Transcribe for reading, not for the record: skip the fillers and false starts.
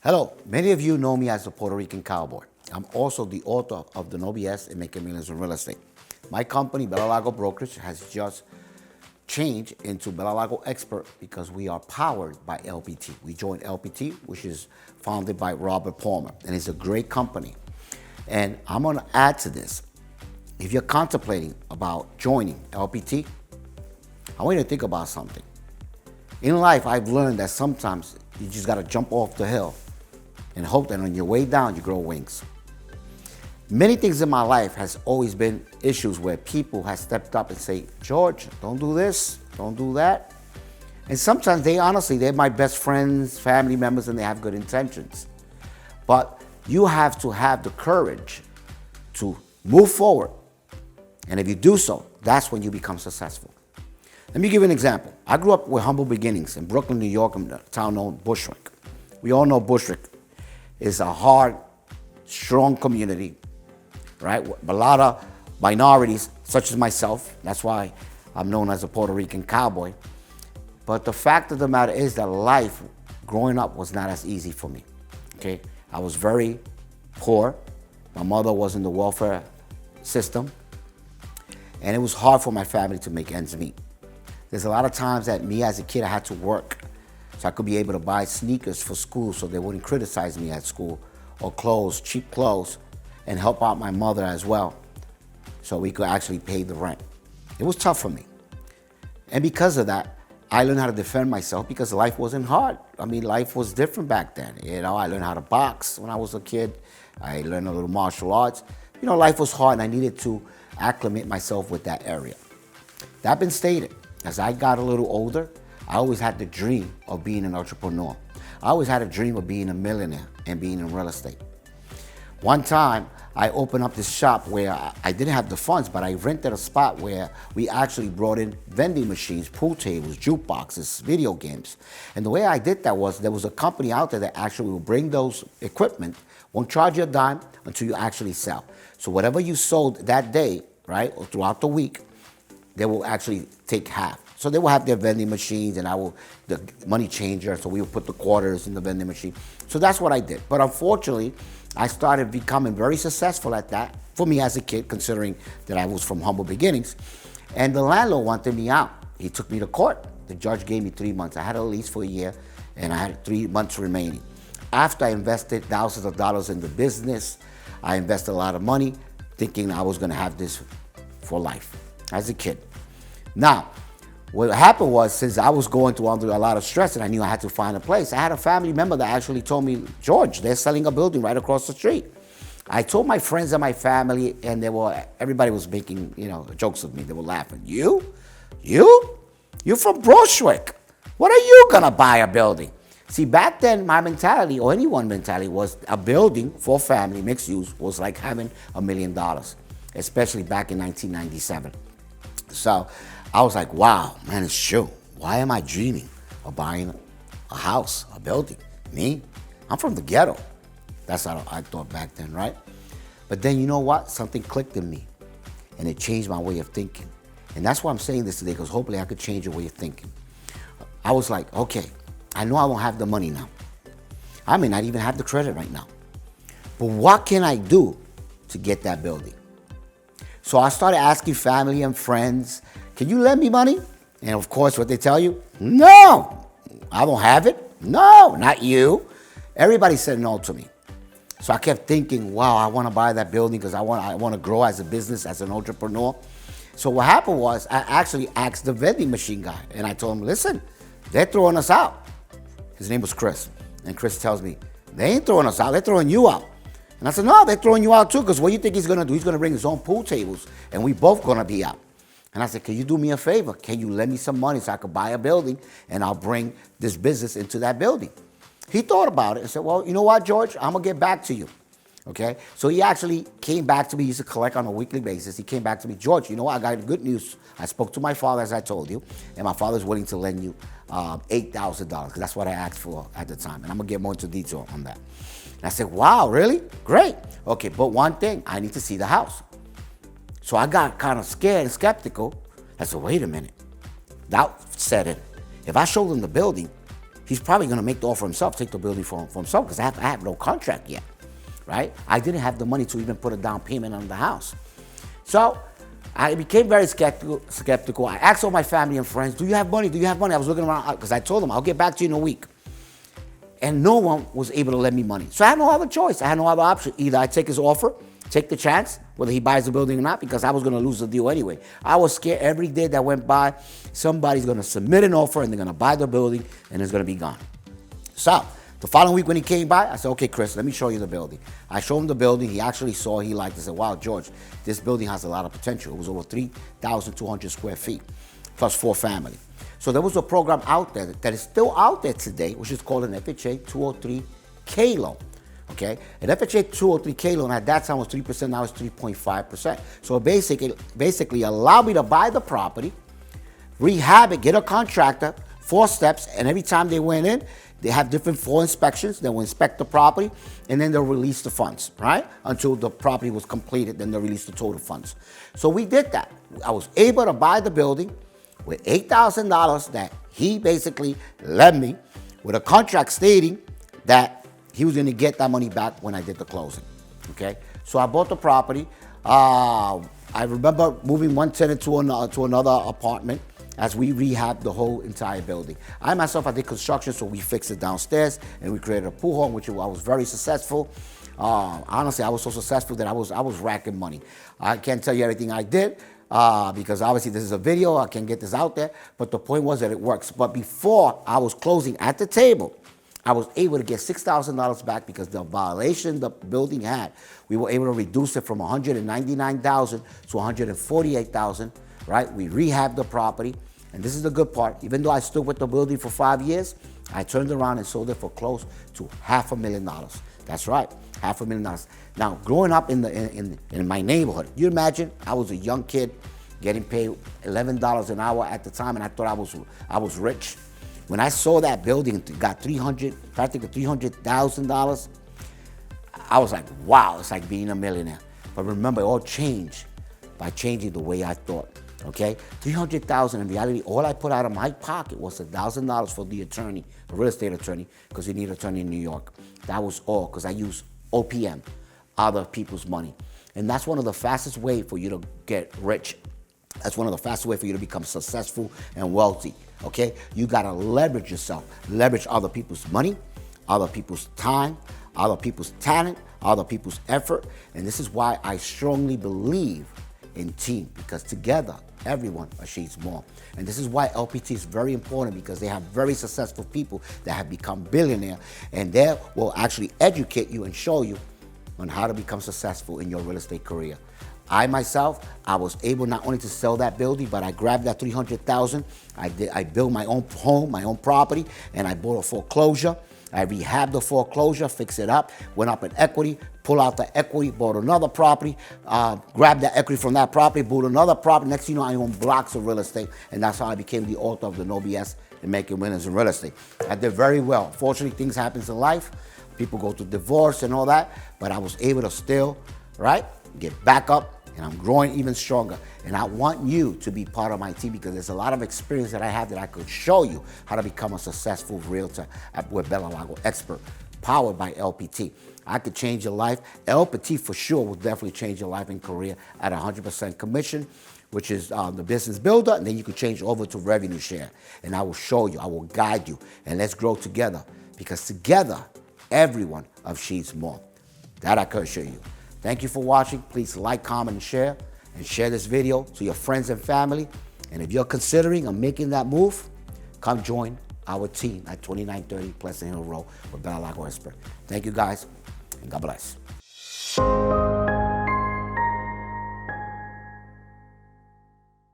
Hello, many of you know me as the Puerto Rican Cowboy. I'm also the author of the No BS in Making Millions in Real Estate. My company, BellalagoBrokerage, has just changed into Bellalago Expert because we are powered by LPT. We joined LPT, which is founded by Robert Palmer, and it's a great company. And I'm gonna add to this. If you're contemplating about joining LPT, I want you to think about something. In life, I've learned that sometimes you just gotta jump off the hill and hope that on your way down, you grow wings. Many things in my life has always been issues where people have stepped up and say, George, don't do this, don't do that. And sometimes they're my best friends, family members, and they have good intentions. But you have to have the courage to move forward. And if you do so, that's when you become successful. Let me give you an example. I grew up with humble beginnings in Brooklyn, New York, in a town known Bushwick. We all know Bushwick is a hard, strong community, right? A lot of minorities, such as myself. That's why I'm known as a Puerto Rican cowboy. But the fact of the matter is that life growing up was not as easy for me, okay? I was very poor. My mother was in the welfare system. And it was hard for my family to make ends meet. There's a lot of times that me as a kid, I had to work so I could be able to buy sneakers for school so they wouldn't criticize me at school, or clothes, cheap clothes, and help out my mother as well so we could actually pay the rent. It was tough for me. And because of that, I learned how to defend myself because life wasn't hard. I mean, life was different back then. You know, I learned how to box when I was a kid. I learned a little martial arts. You know, life was hard and I needed to acclimate myself with that area. That being stated, as I got a little older, I always had the dream of being an entrepreneur. I always had a dream of being a millionaire and being in real estate. One time, I opened up this shop where I didn't have the funds, but I rented a spot where we actually brought in vending machines, pool tables, jukeboxes, video games. And the way I did that was there was a company out there that actually will bring those equipment, won't charge you a dime until you actually sell. So whatever you sold that day, right, or throughout the week, they will actually take half. So they will have their vending machines and the money changer, so we will put the quarters in the vending machine. So that's what I did. But unfortunately, I started becoming very successful at that, for me as a kid, considering that I was from humble beginnings. And the landlord wanted me out. He took me to court. The judge gave me 3 months. I had a lease for a year, and I had 3 months remaining. After I invested thousands of dollars in the business, I invested a lot of money, thinking I was gonna have this for life as a kid. Now, what happened was, since I was going through under a lot of stress and I knew I had to find a place, I had a family member that actually told me, George, they're selling a building right across the street. I told my friends and my family, and everybody was making, jokes of me. They were laughing. You? You're from Bushwick. What are you gonna buy a building? See, back then, my mentality, or anyone's mentality, was a building for family, mixed use, was like having $1 million, especially back in 1997. So I was like, wow, man, it's true. Why am I dreaming of buying a house, a building? Me? I'm from the ghetto. That's how I thought back then, right? But then you know what? Something clicked in me, and it changed my way of thinking. And that's why I'm saying this today, because hopefully I could change your way of thinking. I was like, okay, I know I won't have the money now. I may not even have the credit right now. But what can I do to get that building? So I started asking family and friends, can you lend me money? And of course, what they tell you, no, I don't have it. No, not you. Everybody said no to me. So I kept thinking, wow, I want to buy that building because I want to grow as a business, as an entrepreneur. So what happened was I actually asked the vending machine guy, and I told him, listen, they're throwing us out. His name was Chris. And Chris tells me, they ain't throwing us out, they're throwing you out. And I said, no, they're throwing you out too, because what do you think he's gonna do? He's gonna bring his own pool tables, and we both gonna be out. And I said, can you do me a favor? Can you lend me some money so I could buy a building, and I'll bring this business into that building? He thought about it and said, well, you know what, George? I'm gonna get back to you, okay? So he actually came back to me. He used to collect on a weekly basis. He came back to me, George, you know what? I got good news. I spoke to my father, as I told you, and my father's willing to lend you $8,000, because that's what I asked for at the time. And I'm gonna get more into detail on that. And I said, wow, really? Great. Okay, but one thing, I need to see the house. So I got kind of scared and skeptical. I said, wait a minute. Doubt set in. If I show them the building, he's probably going to make the offer himself, take the building for himself, because I have no contract yet, right? I didn't have the money to even put a down payment on the house. So I became very skeptical. I asked all my family and friends, do you have money? Do you have money? I was looking around, because I told them, I'll get back to you in a week. And no one was able to lend me money. So I had no other choice. I had no other option. Either I take his offer, take the chance, whether he buys the building or not, because I was going to lose the deal anyway. I was scared every day that went by, somebody's going to submit an offer and they're going to buy the building and it's going to be gone. So the following week when he came by, I said, okay, Chris, let me show you the building. I showed him the building. He actually saw, he liked it. I said, wow, George, this building has a lot of potential. It was over 3,200 square feet, plus 4 family. So there was a program out there that is still out there today, which is called an FHA 203K loan. Okay, an FHA 203K loan at that time was 3%, now it's 3.5%. So basically allow me to buy the property, rehab it, get a contractor, 4 steps, and every time they went in, they have different 4 inspections. They will inspect the property, and then they'll release the funds, right? Until the property was completed, then they'll release the total funds. So we did that. I was able to buy the building with $8,000 that he basically lent me, with a contract stating that he was going to get that money back when I did the closing. Okay, so I bought the property. I remember moving one tenant to another apartment as we rehabbed the whole entire building. I myself, I did construction, so we fixed it downstairs and we created a pool hall, which I was very successful. Honestly, I was so successful that I was racking money. I can't tell you everything I did, because obviously this is a video, I can't get this out there, but the point was that it works. But before I was closing at the table, I was able to get $6,000 back because the violation the building had, we were able to reduce it from $199,000 to $148,000, right? We rehabbed the property, and this is the good part. Even though I stood with the building for 5 years, I turned around and sold it for close to $500,000. That's right, $500,000. Now, growing up in my neighborhood, you imagine I was a young kid getting paid $11 an hour at the time, and I thought I was rich. When I saw that building got practically $300,000, I was like, wow, it's like being a millionaire. But remember, it all changed by changing the way I thought. Okay, $300,000 in reality, all I put out of my pocket was $1,000 for the attorney, the real estate attorney, because you need an attorney in New York. That was all, because I use OPM, other people's money. And that's one of the fastest ways for you to get rich. That's one of the fastest ways for you to become successful and wealthy, okay? You gotta leverage yourself, leverage other people's money, other people's time, other people's talent, other people's effort. And this is why I strongly believe in team, because together, everyone achieves more. And this is why LPT is very important, because they have very successful people that have become billionaires, and they will actually educate you and show you on how to become successful in your real estate career. I myself, I was able not only to sell that building, but I grabbed that $300,000. I built my own home, my own property, and I bought a foreclosure. I rehabbed the foreclosure, fixed it up, went up in equity, pull out the equity, bought another property, grabbed the equity from that property, bought another property. Next thing you know, I own blocks of real estate, and that's how I became the author of the No BS and Making Winners in Real Estate. I did very well. Fortunately, things happen in life. People go through divorce and all that, but I was able to still, right, get back up, and I'm growing even stronger. And I want you to be part of my team, because there's a lot of experience that I have that I could show you how to become a successful realtor with Bellalago Expert, powered by LPT. I could change your life. LPT for sure will definitely change your life and career at 100% commission, which is the business builder, and then you can change over to revenue share. And I will show you, I will guide you, and let's grow together, because together, everyone achieves more. That I could assure you. Thank you for watching. Please like, comment, and share this video to your friends and family. And if you're considering or making that move, come join our team at 2930 Pleasant Hill Road with Bellalago Expert. Thank you guys, and God bless.